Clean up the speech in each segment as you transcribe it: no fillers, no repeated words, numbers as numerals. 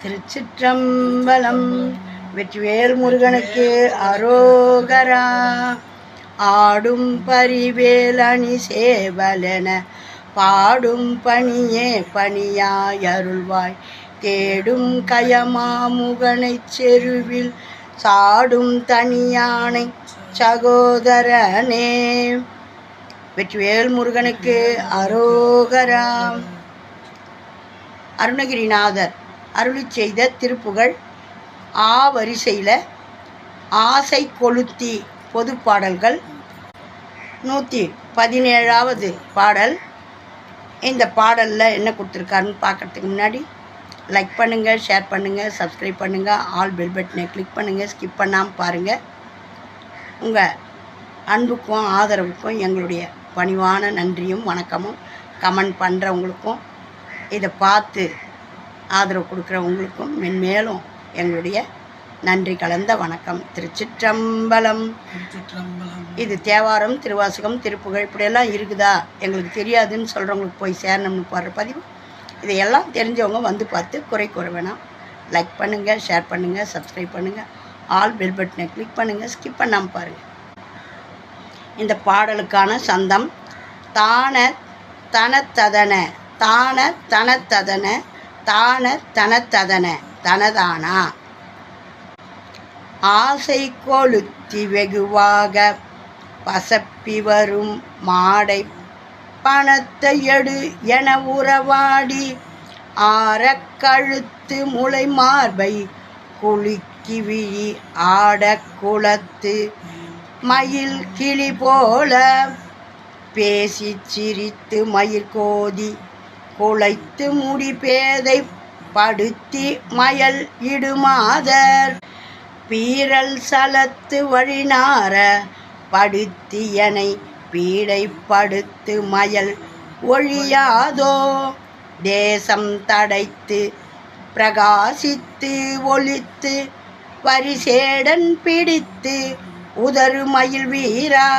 திருச்சிற்றம்பலம். வெற்றிவேல் முருகனுக்கு அரோகரா. ஆடும் பரிவேல் அணி சேவலென பாடும் பணியே பணியாய் அருள்வாய். தேடும் கயமாமுகனைச் செருவில் சாடும் தனியானை சகோதரனே. வெற்றிவேல் முருகனுக்கு அரோகரா. அருணகிரிநாதர் அருளி செய்த திருப்புகழ் ஆ வரிசையில் ஆசை கொளுத்தி பொது பாடல்கள் 117வது பாடல். இந்த பாடலில் என்ன கொடுத்துருக்காருன்னு பார்க்குறதுக்கு முன்னாடி லைக் பண்ணுங்கள், ஷேர் பண்ணுங்கள், சப்ஸ்கிரைப் பண்ணுங்கள், ஆல் பெல் பட்டனை கிளிக் பண்ணுங்கள், ஸ்கிப் பண்ணாமல் பாருங்கள். உங்கள் அன்புக்கும் ஆதரவுக்கும் எங்களுடைய பணிவான நன்றியும் வணக்கமும். கமெண்ட் பண்ணுறவங்களுக்கும் இதை பார்த்து ஆதரவு கொடுக்குறவங்களுக்கும் மென்மேலும் எங்களுடைய நன்றி கலந்த வணக்கம். திருச்சிற்றம்பலம். இது தேவாரம், திருவாசகம், திருப்புகழ் இப்படியெல்லாம் இருக்குதா எங்களுக்கு தெரியாதுன்னு சொல்கிறவங்களுக்கு போய் சேரணும்னு போடுற பதிவு. இதையெல்லாம் தெரிஞ்சவங்க வந்து பார்த்து குறை கூற வேணாம். லைக் பண்ணுங்கள், ஷேர் பண்ணுங்கள், சப்ஸ்கிரைப் பண்ணுங்கள், ஆல் பெல் பட்டனை கிளிக் பண்ணுங்கள், ஸ்கிப் பண்ணாமல் பாருங்கள். இந்த பாடலுக்கான சந்தம் தான தனத்ததன தான தனத்ததன தான தனத்ததன தனதானா. ஆசை கொளுத்தி வெகுவாக பசப்பி வரும் மாடை பணத்தை எடு என உறவாடி ஆரக் கழுத்து முளை மார்பை குலுக்கி விழி ஆட குளத்து மயில் கிளி போல பேசி சிரித்து மயிர் கோதி குலைத்து முடி பேதை படுத்தி மயல் இடுமாதர் பீரல் சலத்து வழிநார படுத்தியனை பீடை படுத்து மயல் ஒழியாதோ. தேசம் தடைத்து பிரகாசித்து ஒளித்து பரிசேடன் பிடித்து உதறு மயில் வீரா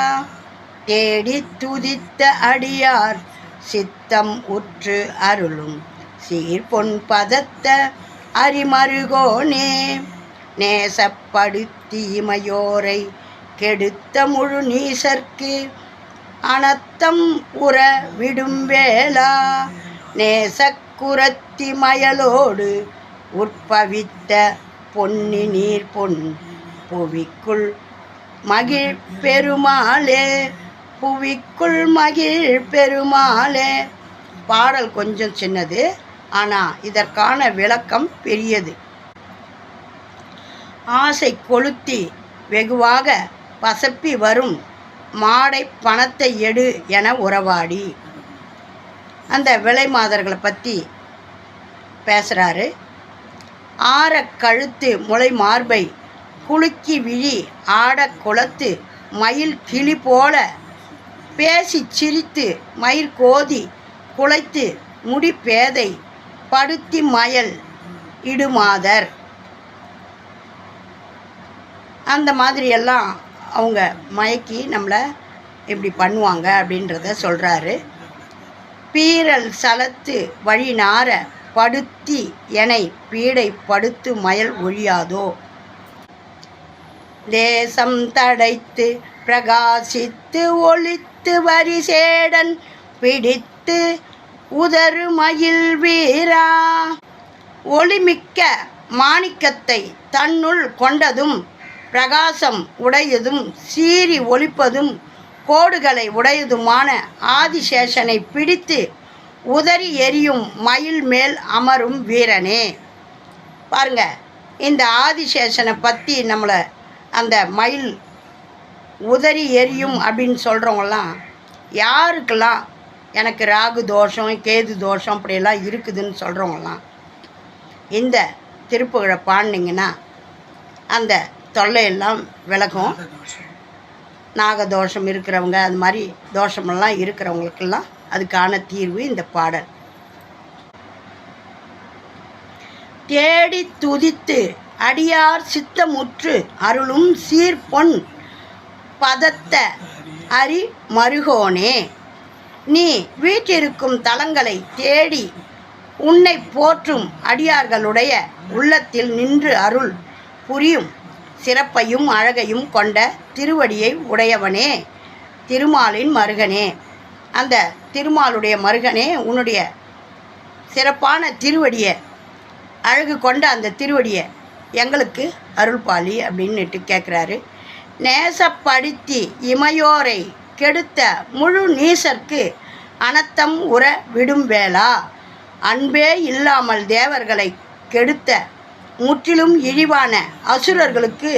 தேடி துதித்த அடியார் சித்தம் உற்று அருளும் சீர்பொன் பதத்த அரிமருகோனே. நேசப்படுத்தி இமையோரை கெடுத்த முழு நீசர்க்கு அனத்தம் உற விடும் வேளா. நேசக்குரத்தி மயலோடு உற்பவித்த பொன்னி நீர் பொன் புவிக்குள் மகிழ் பெருமாளே. புவிக்குள் மகிழ் பெருமாளே. பாடல் கொஞ்சம் சின்னது, ஆனால் இதற்கான விளக்கம் பெரியது. ஆசை கொளுத்தி வெகுவாக பசப்பி வரும் மாடை பணத்தை எடு என உறவாடி. அந்த விலை மாதர்களை பற்றி பேசுகிறாரு. ஆற கழுத்து முளை மார்பை குலுக்கி விழி ஆட குளத்து மயில் கிளி போல பேசி சிரித்து மயிர் கோதி குலைத்து முடி பேதை படுத்தி மயல் இடுமாதர். அந்த மாதிரியெல்லாம் அவங்க மயக்கி நம்மளை இப்படி பண்ணுவாங்க அப்படின்றத சொல்கிறாரு. பீரல் சலத்து வழி நார படுத்தி எனை பீடை படுத்து மயல் ஒழியாதோ. தேசம் தடைத்து பிரகாசித்து ஒளித்து வரிசேடன் பிடித்து உதறு மயில் வீரா. ஒளிமிக்க மாணிக்கத்தை தன்னுள் கொண்டதும் பிரகாசம் உடையதும் சீறி ஒளிப்பதும் கோடுகளை உடையதுமான ஆதிசேஷனை பிடித்து உதறி எரியும் மயில் மேல் அமரும் வீரனே. பாருங்க, இந்த ஆதிசேஷனை பற்றி நம்மளை அந்த மயில் உதறி எரியும் அப்படின்னு சொல்கிறவங்களாம் யாருக்கெல்லாம் எனக்கு ராகு தோஷம், கேது தோஷம் அப்படியெல்லாம் இருக்குதுன்னு சொல்கிறவங்களாம் இந்த திருப்புகழை பாடினீங்கன்னா அந்த தொல்லையெல்லாம் விலகும். நாகதோஷம் இருக்கிறவங்க, அது மாதிரி தோஷமெல்லாம் இருக்கிறவங்களுக்கெல்லாம் அதுக்கான தீர்வு இந்த பாடல். தேடி துதித்து அடியார் சித்தமுற்று அருளும் சீர்பொன் பதத்த அரி மருகோனே. நீ வீற்றிருக்கும் தலங்களை தேடி உன்னை போற்றும் அடியார்களுடைய உள்ளத்தில் நின்று அருள் புரியும் சிறப்பையும் அழகையும் கொண்ட திருவடியை உடையவனே, திருமாலின் மருகனே. அந்த திருமாலுடைய மருகனே, உன்னுடைய சிறப்பான திருவடியை, அழகு கொண்ட அந்த திருவடியை எங்களுக்கு அருள்பாலி அப்படின்னுட்டு கேட்குறாரு. நேசப்படுத்தி இமையோரை கெடுத்த முழு நீசர்க்கு அனத்தம் உற விடும் வேளா, அன்பே இல்லாமல் தேவர்களை கெடுத்த முற்றிலும் இழிவான அசுரர்களுக்கு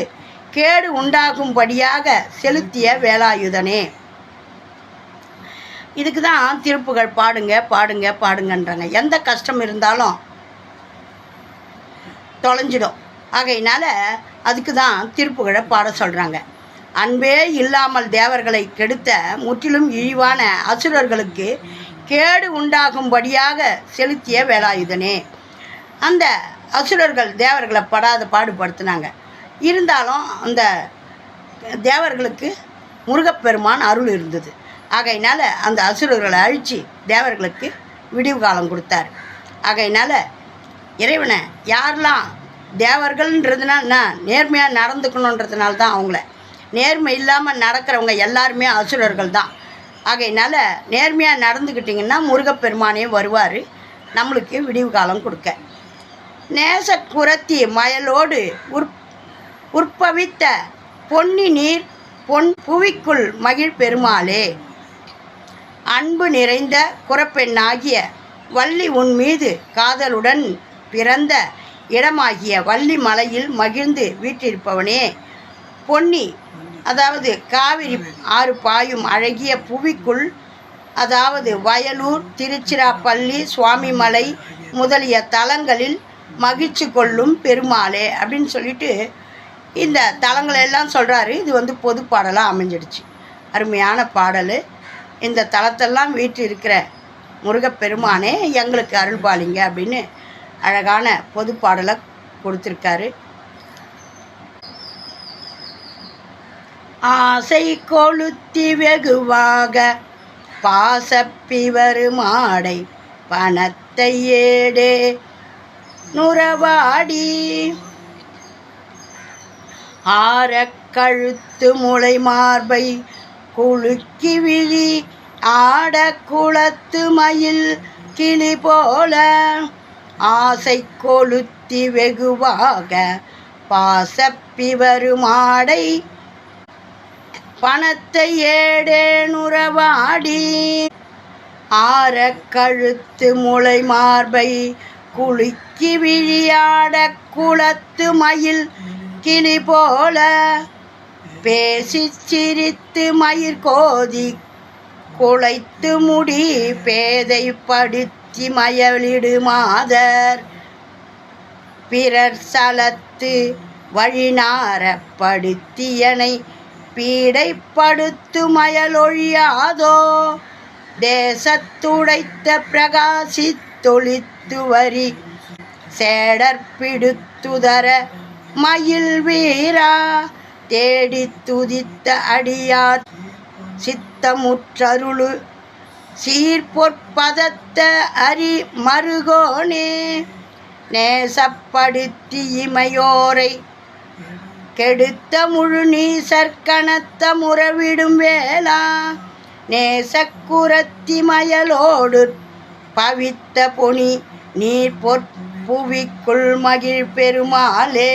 கேடு உண்டாகும்படியாக செலுத்திய வேலாயுதனே. இதுக்கு தான் திருப்புகழ் பாடுங்க பாடுங்க பாடுங்கன்றாங்க. எந்த கஷ்டம் இருந்தாலும் தொலைஞ்சிடும். ஆகையினால அதுக்கு தான் திருப்புகழை பாட சொல்கிறாங்க. அன்பே இல்லாமல் தேவர்களை கெடுத்த முற்றிலும் இழிவான அசுரர்களுக்கு கேடு உண்டாகும்படியாக செலுத்திய வேலாயுதனே. அந்த அசுரர்கள் தேவர்களை படாத பாடுபடுத்தினாங்க. இருந்தாலும் அந்த தேவர்களுக்கு முருகப்பெருமான் அருள் இருந்தது. ஆகையினால அந்த அசுரர்களை அழித்து தேவர்களுக்கு விடிவு காலம் கொடுத்தார். ஆகையினால இறைவனை யாரெல்லாம் தேவர்கள்ன்றதுனால நேர்மையாக நடந்துக்கணுன்றதுனால தான் அவங்கள, நேர்மை இல்லாமல் நடக்கிறவங்க எல்லாருமே அசுரர்கள் தான். ஆகையினால நேர்மையாக நடந்துக்கிட்டிங்கன்னா முருகப்பெருமானே வருவார் நம்மளுக்கு விடிவு காலம் கொடுக்க. நேச குரத்தி மயலோடு உற்பவித்த பொன்னி நீர் பொன் புவிக்குள் மகிழ் பெருமாளே. அன்பு நிறைந்த குறப்பெண்ணாகிய வள்ளி உன் மீது காதலுடன் பிறந்த இடமாகிய வள்ளி மலையில் மகிழ்ந்து வீற்றிருப்பவனே. பொன்னி அதாவது காவிரி ஆறு பாயும் அழகிய புவிக்குள், அதாவது வயலூர், திருச்சிராப்பள்ளி, சுவாமிமலை முதலிய தலங்களில் மகிழ்ச்சி கொள்ளும் பெருமாளே அப்படின்னு சொல்லிட்டு இந்த தலங்களெல்லாம் சொல்கிறாரு. இது பொது பாடலாக அமைஞ்சிடுச்சு. அருமையான பாடல். இந்த தலத்தெல்லாம் வீட்டு இருக்கிற முருகப்பெருமானே எங்களுக்கு அருள்பாலிங்க அப்படின்னு அழகான பொது பாடலை கொடுத்துருக்காரு. ஆசை கொளுத்தி வெகுவாக பாசப்பிவரு மாடை பணத்தை ஏடே நுறவாடி ஆர கழுத்து முளை மார்பை குலுக்கி விழி ஆட குளத்து மயில் கிளி போல ஆசை கொளுத்தி வெகுவாக பாசப்பிவரு மாடை பணத்தை ஏடேனுறவாடி ஆர கழுத்து முளை மார்பை குலுக்கி விழியாட குளத்து மயில் கிளி போல பேசி சிரித்து மயிர் கோதி குளைத்து முடி பேதைப்படுத்தி மயலிடு மாதர் பிறர் சலத்து வழிநாரப்படுத்தியனை பீடைப்படுத்து மயலொழியாதோ தேசத்துடைத்த பிரகாசித்தொழித்து வரி சேடற்பிடுத்துதர மயில் வீரா தேடி துதித்த அடியார் சித்தமுற்றருளு சீர்பொற்பதத்த அரி மருகோனே. நேசப்படுத்தி இமையோரை கெடுத்த முழு நீசற்கணத்த முறவிடும் வேளா நேசக்குரத்தி மயலோடு பவித்த பொனி நீர் பொற்புவிக்குள் மகிழ் பெருமாளே.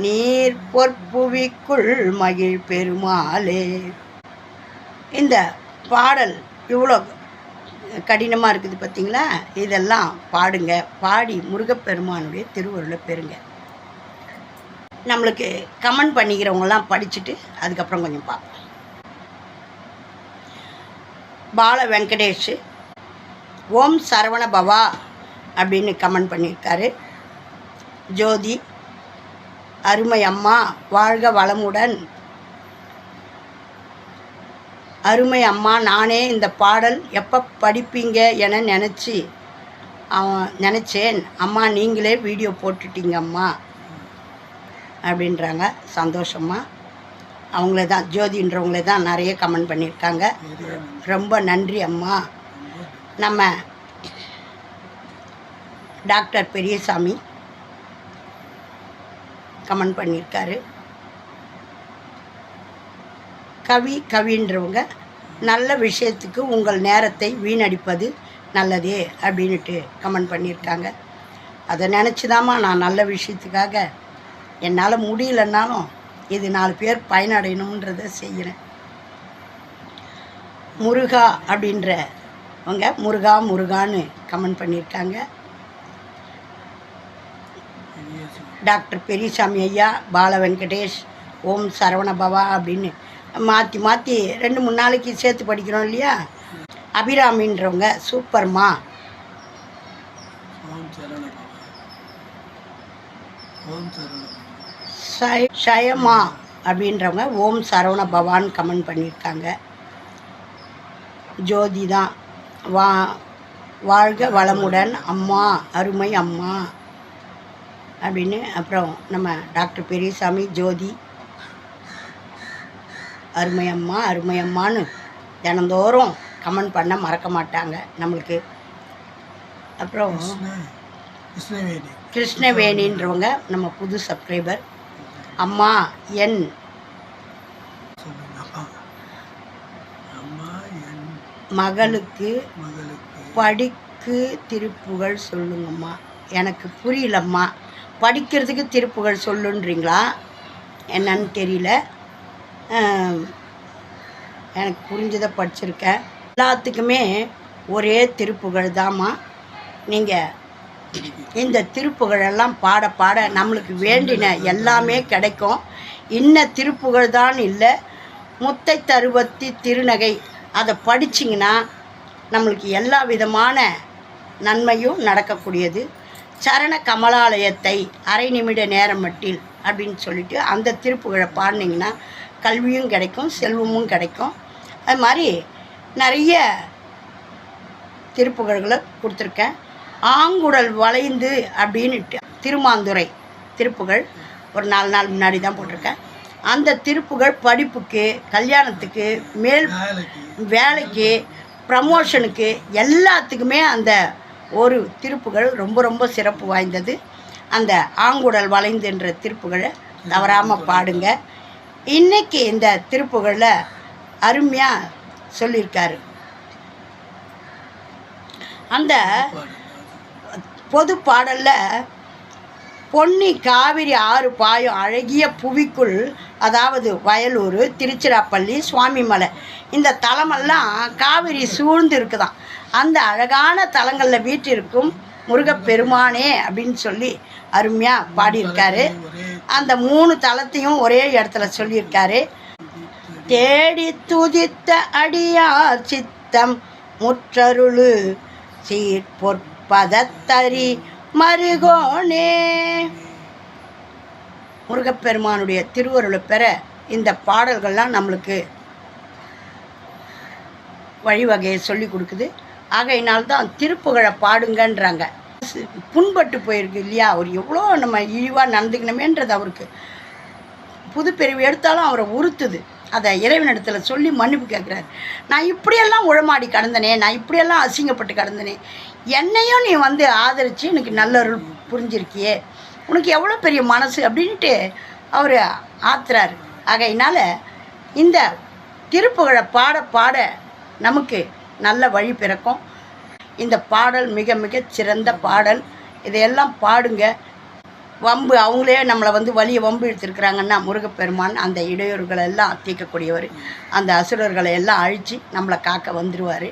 நீர் பொற்புவிக்குள் மகிழ் பெருமாளே. இந்த பாடல் இவ்வளோ கடினமாக இருக்குது பார்த்தீங்களா? இதெல்லாம் பாடுங்க, பாடி முருகப்பெருமானுடைய திருவருளை பெறுங்க. நம்மளுக்கு கமெண்ட் பண்ணிக்கிறவங்களாம் படிச்சுட்டு அதுக்கப்புறம் கொஞ்சம் பார்ப்போம். பால வெங்கடேஷ் ஓம் சரவண பவா அப்படின்னு கமெண்ட் பண்ணியிருக்காரு. ஜோதி அருமை அம்மா வாழ்க வளமுடன். அருமை அம்மா, நானே இந்த பாடல் எப்போ படிப்பீங்க என நினச்சேன் அம்மா, நீங்களே வீடியோ போட்டுட்டீங்க அம்மா அப்படின்றாங்க. சந்தோஷமா. அவங்களே தான், ஜோதின்றவங்களே தான் நிறைய கமெண்ட் பண்ணியிருக்காங்க. ரொம்ப நன்றி அம்மா. நம்ம டாக்டர் பெரியசாமி கமெண்ட் பண்ணியிருக்காரு. கவின்றவங்க நல்ல விஷயத்துக்கு உங்கள் நேரத்தை வீணடிப்பது நல்லதே அப்படின்ட்டு கமெண்ட் பண்ணியிருக்காங்க. அதை நினச்சிதாம்மா நான் நல்ல விஷயத்துக்காக என்னால் முடியலன்னாலும் இது 4 பேர் பயனடையணுன்றதை செய்கிறேன். முருகா அப்படின்றவங்க முருகான்னு கமெண்ட் பண்ணியிருக்காங்க. டாக்டர் பெரியசாமி ஐயா, பால வெங்கடேஷ், ஓம் சரவணபவா அப்படின்னு மாற்றி 2-3 நாளைக்கு சேர்த்து படிக்கிறோம் இல்லையா. அபிராமின்றவங்க சூப்பர்மா. ஷயமா அப்படின்றவங்க ஓம் சரவண பவான் கமெண்ட் பண்ணியிருக்காங்க. ஜோதி தான் வாழ்க வளமுடன் அம்மா, அருமை அம்மா அப்படின்னு. அப்புறம் நம்ம டாக்டர் பெரியசாமி, ஜோதி அருமை அம்மான்னு தினந்தோறும் கமெண்ட் பண்ண மறக்க மாட்டாங்க நம்மளுக்கு. அப்புறம் கிருஷ்ணவேணின்றவங்க நம்ம புது சப்ஸ்கிரைபர். அம்மா என் மகளுக்கு படிக்கு திருப்புகழ் சொல்லுங்கம்மா. எனக்கு புரியலம்மா, படிக்கிறதுக்கு திருப்புகழ் சொல்லுன்றீங்களா என்னன்னு தெரியல. எனக்கு புரிஞ்சதை படிச்சிருக்கேன். எல்லாத்துக்குமே ஒரே திருப்புகழ் தாம்மா. நீங்கள் இந்த திருப்புகழெல்லாம் பாட நம்மளுக்கு வேண்டின எல்லாமே கிடைக்கும். இன்ன திருப்புகழ் தான் இல்லை, முத்தை தருவத்தி திருநகை அதை படிச்சிங்கன்னா நம்மளுக்கு எல்லா விதமான நன்மையும் நடக்கக்கூடியது. சரண கமலாலயத்தை அரை நிமிட நேரம் மட்டில் அப்படின்னு சொல்லிட்டு அந்த திருப்புகழை பாடினீங்கன்னா கல்வியும் கிடைக்கும், செல்வமும் கிடைக்கும். அது மாதிரி நிறைய திருப்புகழ்களை கொடுத்துருக்கேன். ஆங்குடல் வளைந்து அப்படின்ட்டு திருமாந்துறை திருப்புகழ் ஒரு 4 நாள் முன்னாடி தான் போட்டிருக்கேன். அந்த திருப்புகழ் படிப்புக்கு, கல்யாணத்துக்கு, மேல் வேலைக்கு, ப்ரமோஷனுக்கு எல்லாத்துக்குமே அந்த ஒரு திருப்புகழ் ரொம்ப ரொம்ப சிறப்பு வாய்ந்தது. அந்த ஆங்குடல் வளைந்துன்ற திருப்புகழை தவறாமல் பாடுங்க. இன்றைக்கி இந்த திருப்புகழில் அருமையாக சொல்லியிருக்காரு. அந்த பொது பாடலில் பொன்னி காவிரி ஆறு பாயும் அழகிய புவிக்குள், அதாவது வயலூர், திருச்சிராப்பள்ளி, சுவாமிமலை இந்த தலமெல்லாம் காவிரி சூழ்ந்து இருக்குதான். அந்த அழகான தலங்களில் வீட்டிற்கும் முருகப்பெருமானே அப்படின்னு சொல்லி அருமையாக பாடியிருக்காரு. அந்த 3 தலத்தையும் ஒரே இடத்துல சொல்லியிருக்காரு. தேடி துதித்த அடியார் சித்தம் முற்றருளு சீர்பொற்பதத்தரி மருகோனே. முருகப்பெருமானுடைய திருவருளை பெற இந்த பாடல்கள்லாம் நம்மளுக்கு வழிவகையை சொல்லி கொடுக்குது. ஆகையினால்தான் திருப்புகழை பாடுங்கன்றாங்க. புண்பட்டு போயிருக்கு இல்லையா, அவர் எவ்வளோ நம்ம இழிவாக நடந்துக்கணுமேன்றது அவருக்கு புது பிரிவு எடுத்தாலும் அவரை உறுத்துது. அதை இறைவனிடத்தில் சொல்லி மன்னிப்பு கேட்குறாரு. நான் இப்படியெல்லாம் உழமாடி கடந்தனே, நான் இப்படியெல்லாம் அசிங்கப்பட்டு கடந்தனே, என்னையும் நீ வந்து ஆதரித்து எனக்கு நல்லருள் புரிஞ்சிருக்கியே, உனக்கு எவ்வளோ பெரிய மனசு அப்படின்ட்டு அவர் ஆத்துறாரு. ஆகையினால் இந்த திருப்புகழை பாட நமக்கு நல்ல வழி பிறக்கும். இந்த பாடல் மிக மிக சிறந்த பாடல். இதையெல்லாம் பாடுங்க. வம்பு அவங்களே நம்மளை வந்து வலியை வம்பு எடுத்துருக்குறாங்கன்னா முருகப்பெருமான் அந்த இடையூறுகளை எல்லாம் தீர்க்கக்கூடியவர். அந்த அசுரர்களை எல்லாம் அழித்து நம்மளை காக்க வந்துடுவார்.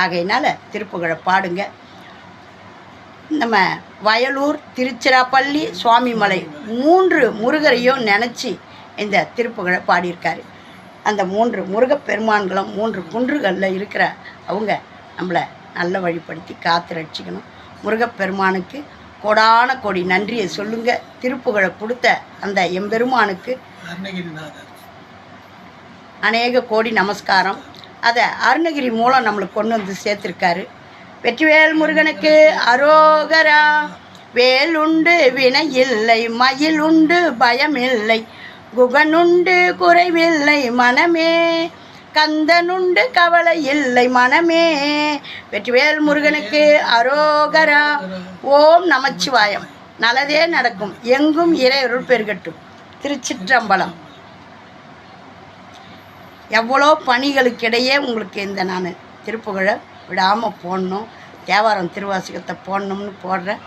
ஆகையினால் திருப்புகழை பாடுங்க. நம்ம வயலூர், திருச்சிராப்பள்ளி, சுவாமிமலை 3 முருகரையும் நினச்சி இந்த திருப்புகழை பாடியிருக்காரு. அந்த 3 முருகப்பெருமான்களும் 3 குன்றுகளில் இருக்கிற அவங்க நம்மளை நல்ல வழிப்படுத்தி காத்து ரட்சிக்கணும். முருகப்பெருமானுக்கு கோடான கோடி நன்றியை சொல்லுங்க. திருப்புகழை கொடுத்த அந்த எம்பெருமானுக்கு அநேக கோடி நமஸ்காரம். அதை அருணகிரி மூலம் நம்மளுக்கு கொண்டு வந்து சேர்த்துருக்காரு. வெற்றிவேல் முருகனுக்கு அரோகரா. வேல் உண்டு வினை இல்லை, மயில் உண்டு பயம் இல்லை, குகனுண்டு குறைவில்லை மனமே, கந்தனுண்டு கவலை இல்லை மனமே. வெற்றிவேல் முருகனுக்கு அரோகரா. ஓம் நமச்சிவாயம். நல்லதே நடக்கும். எங்கும் இறையருள் பெருகட்டும். திருச்சிற்றம்பலம். எவ்வளோ பணிகளுக்கிடையே உங்களுக்கு இந்த நான் திருப்புகழை விடாமல் போடணும், தேவாரம் திருவாசகத்தை போடணும்னு போடுறேன்.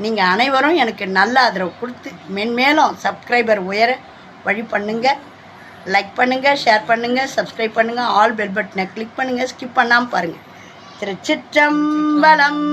நீங்கள் அனைவரும் எனக்கு நல்ல ஆதரவு கொடுத்து மென்மேலும் சப்ஸ்கிரைபர் உயர வழி பண்ணுங்கள். லைக் பண்ணுங்கள், ஷேர் பண்ணுங்கள், சப்ஸ்கிரைப் பண்ணுங்கள், ஆல் பெல் பட்டனை கிளிக் பண்ணுங்கள், ஸ்கிப் பண்ணாமல் பாருங்கள். திருச்சிற்றம்பலம்.